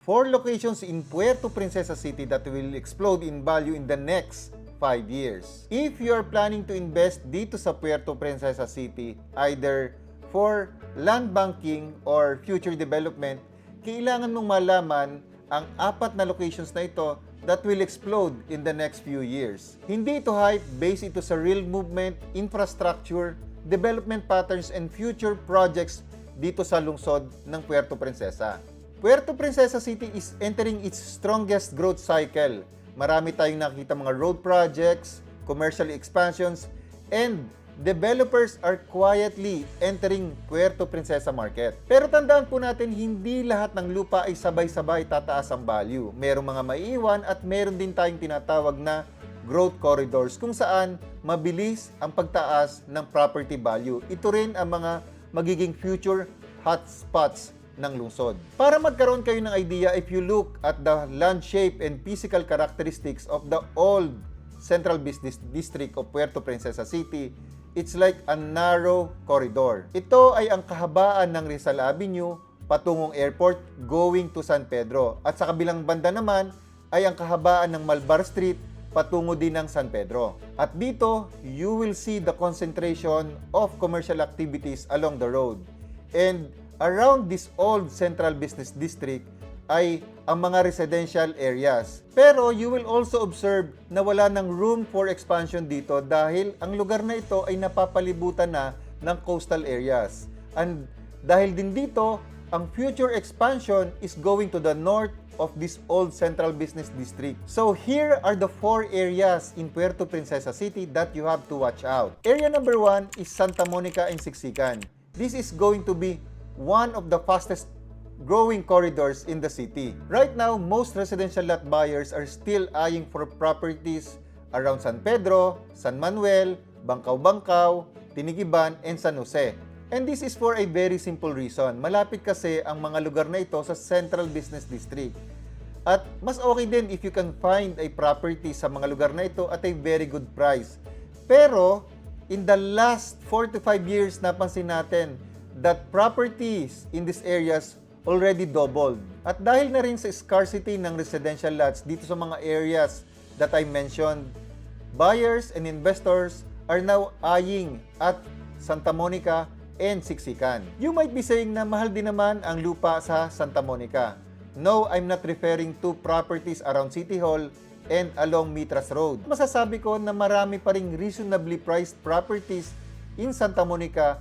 4 locations in Puerto Princesa City that will explode in value in the next 5 years. If you are planning to invest dito sa Puerto Princesa City, either for land banking or future development, kailangan mong malaman ang 4 na locations na ito that will explode in the next few years. Hindi ito hype, based ito sa real movement, infrastructure, development patterns, and future projects dito sa lungsod ng Puerto Princesa. Puerto Princesa City is entering its strongest growth cycle. Marami tayong nakikita mga road projects, commercial expansions, and developers are quietly entering Puerto Princesa market. Pero tandaan po natin, hindi lahat ng lupa ay sabay-sabay tataas ang value. Merong mga maiiwan at meron din tayong tinatawag na growth corridors kung saan mabilis ang pagtaas ng property value. Ito rin ang mga magiging future hotspots ng lungsod. Para magkaroon kayo ng idea, if you look at the land shape and physical characteristics of the old Central Business District of Puerto Princesa City, it's like a narrow corridor. Ito ay ang kahabaan ng Rizal Avenue patungong airport going to San Pedro. At sa kabilang banda naman ay ang kahabaan ng Malbar Street patungo din ng San Pedro. At dito, you will see the concentration of commercial activities along the road. And around this old Central Business District ay ang mga residential areas. Pero you will also observe na wala ng room for expansion dito dahil ang lugar na ito ay napapalibutan na ng coastal areas. And dahil din dito, ang future expansion is going to the north of this old Central Business District. So here are the 4 areas in Puerto Princesa City that you have to watch out. Area number 1 is Santa Monica and Siksikan. This is going to be one of the fastest growing corridors in the city. Right now, most residential lot buyers are still eyeing for properties around San Pedro, San Manuel, Bangkaw-Bangkaw, Tinigiban, and San Jose. And this is for a very simple reason. Malapit kasi ang mga lugar na ito sa Central Business District. At mas okay din if you can find a property sa mga lugar na ito at a very good price. Pero, in the last 4 to 5 years, napansin natin that properties in these areas already doubled. At dahil na rin sa scarcity ng residential lots dito sa mga areas that I mentioned, buyers and investors are now eyeing at Santa Monica and Siksikan. You might be saying na mahal din naman ang lupa sa Santa Monica. No, I'm not referring to properties around City Hall and along Mitras Road. Masasabi ko na marami pa ring reasonably priced properties in Santa Monica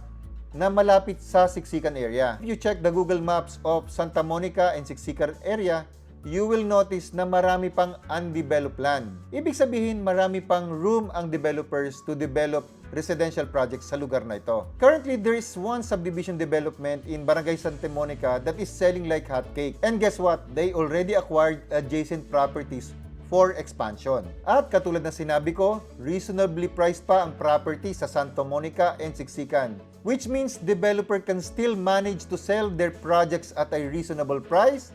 na malapit sa Siksikan area. If you check the Google Maps of Santa Monica and Siksikan area, you will notice na marami pang undeveloped land. Ibig sabihin, marami pang room ang developers to develop residential projects sa lugar na ito. Currently, there is one subdivision development in Barangay Santa Monica that is selling like hotcake. And guess what? They already acquired adjacent properties for expansion. At katulad ng sinabi ko, reasonably priced pa ang property sa Santa Monica and Siksikan, which means developer can still manage to sell their projects at a reasonable price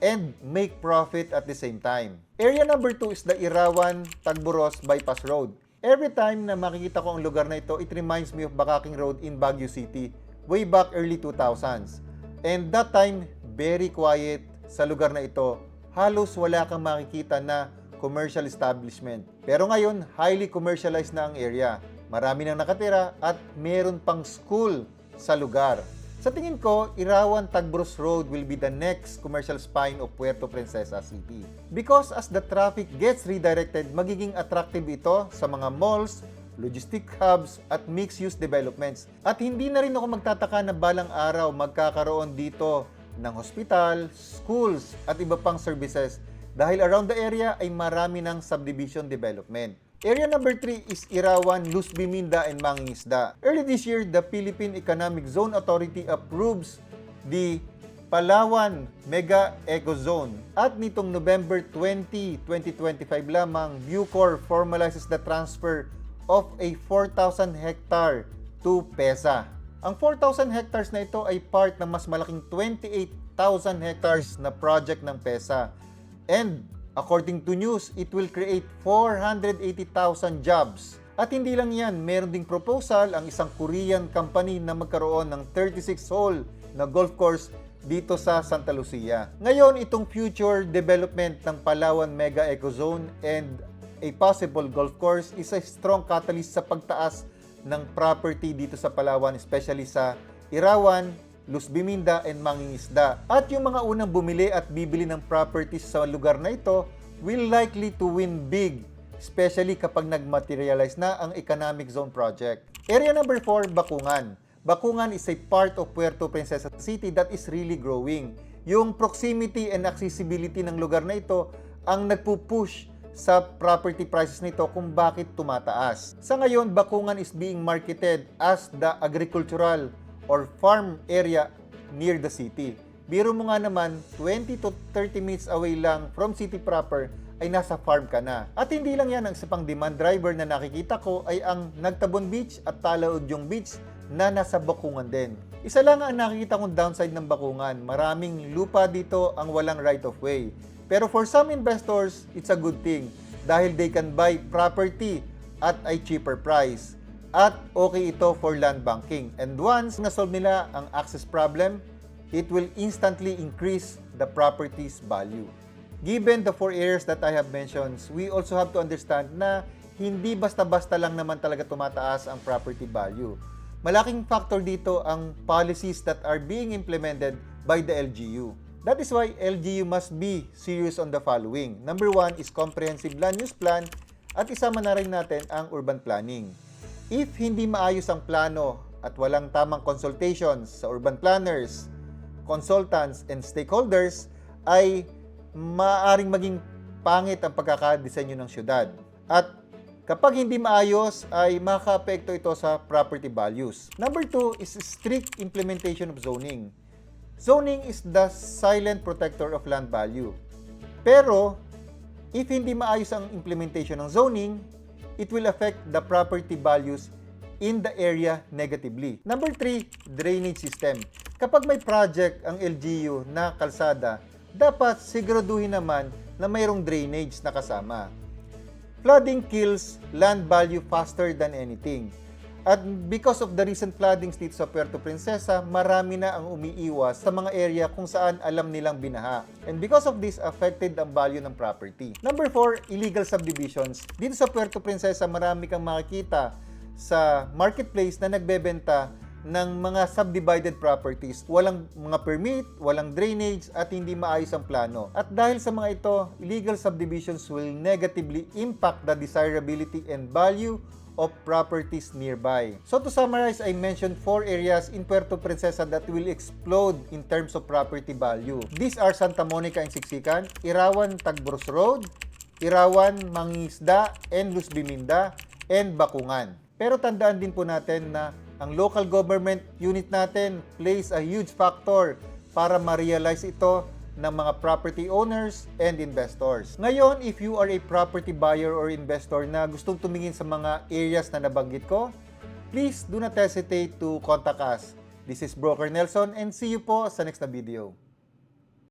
and make profit at the same time. Area number 2 is the Irawan Tagburos Bypass Road. Every time na makikita ko ang lugar na ito, it reminds me of Bakaking Road in Baguio City way back early 2000s. And that time, very quiet sa lugar na ito. Halos wala kang makikita na commercial establishment. Pero ngayon, highly commercialized na ang area. Marami nang nakatira at meron pang school sa lugar. Sa tingin ko, Irawan Tagburos Road will be the next commercial spine of Puerto Princesa City. Because as the traffic gets redirected, magiging attractive ito sa mga malls, logistic hubs, at mixed-use developments. At hindi na rin ako magtataka na balang araw magkakaroon dito ng hospital, schools, at iba pang services dahil around the area ay marami ng subdivision development. Area number 3 is Irawan, Luz Biminda, and Mangingisda. Early this year, the Philippine Economic Zone Authority approves the Palawan Mega Eco Zone. At nitong November 20, 2025 lamang, Bucor formalizes the transfer of a 4,000 hectare to PEZA. Ang 4,000 hectares na ito ay part ng mas malaking 28,000 hectares na project ng PEZA. And according to news, it will create 480,000 jobs. At hindi lang yan, meron ding proposal ang isang Korean company na magkaroon ng 36-hole na golf course dito sa Santa Lucia. Ngayon, itong future development ng Palawan Mega Ecozone and a possible golf course is a strong catalyst sa pagtaas ng property dito sa Palawan, especially sa Irawan, Luz Biminda, and Mangingisda. At yung mga unang bumili at bibili ng properties sa lugar na ito will likely to win big, especially kapag nag-materialize na ang Economic Zone Project. Area number 4, Bakungan. Bakungan is a part of Puerto Princesa City that is really growing. Yung proximity and accessibility ng lugar na ito ang nagpupush sa property prices nito kung bakit tumataas. Sa ngayon, Bakungan is being marketed as the agricultural or farm area near the city. Biro mo nga naman, 20 to 30 minutes away lang from city proper ay nasa farm ka na. At hindi lang yan, ang isa pang demand driver na nakikita ko ay ang Nagtabon Beach at Talaudyong Beach na nasa Bakungan din. Isa lang ang nakikita kong downside ng Bakungan. Maraming lupa dito ang walang right of way. Pero for some investors, it's a good thing dahil they can buy property at a cheaper price. At okay ito for land banking. And once na-solve nila ang access problem, it will instantly increase the property's value. Given the 4 areas that I have mentioned, we also have to understand na hindi basta-basta lang naman talaga tumataas ang property value. Malaking factor dito ang policies that are being implemented by the LGU. That is why LGU must be serious on the following. Number 1 is comprehensive land use plan at isama na rin natin ang urban planning. If hindi maayos ang plano at walang tamang consultations sa urban planners, consultants, and stakeholders, ay maaaring maging pangit ang pagkakadesenyo ng syudad. At kapag hindi maayos, ay makaapekto ito sa property values. Number 2 is strict implementation of zoning. Zoning is the silent protector of land value. Pero, if hindi maayos ang implementation ng zoning, it will affect the property values in the area negatively. Number 3, drainage system. Kapag may project ang LGU na kalsada, dapat siguraduhin naman na mayroong drainage na kasama. Flooding kills land value faster than anything. At because of the recent floodings dito sa Puerto Princesa, marami na ang umiiwas sa mga area kung saan alam nilang binaha. And because of this, affected ang value ng property. Number 4, illegal subdivisions. Dito sa Puerto Princesa, marami kang makikita sa marketplace na nagbebenta ng mga subdivided properties. Walang mga permit, walang drainage, at hindi maayos ang plano. At dahil sa mga ito, illegal subdivisions will negatively impact the desirability and value of properties nearby. So to summarize, I mentioned 4 areas in Puerto Princesa that will explode in terms of property value. These are Santa Monica and Siksikan, Irawan Tagboros Road, Irawan Mangingisda, and Luz Biminda, and Bakungan. Pero tandaan din po natin na ang local government unit natin plays a huge factor para ma-realize ito ng mga property owners and investors. Ngayon, if you are a property buyer or investor na gustong tumingin sa mga areas na nabanggit ko, please do not hesitate to contact us. This is Broker Nelson and see you po sa next na video.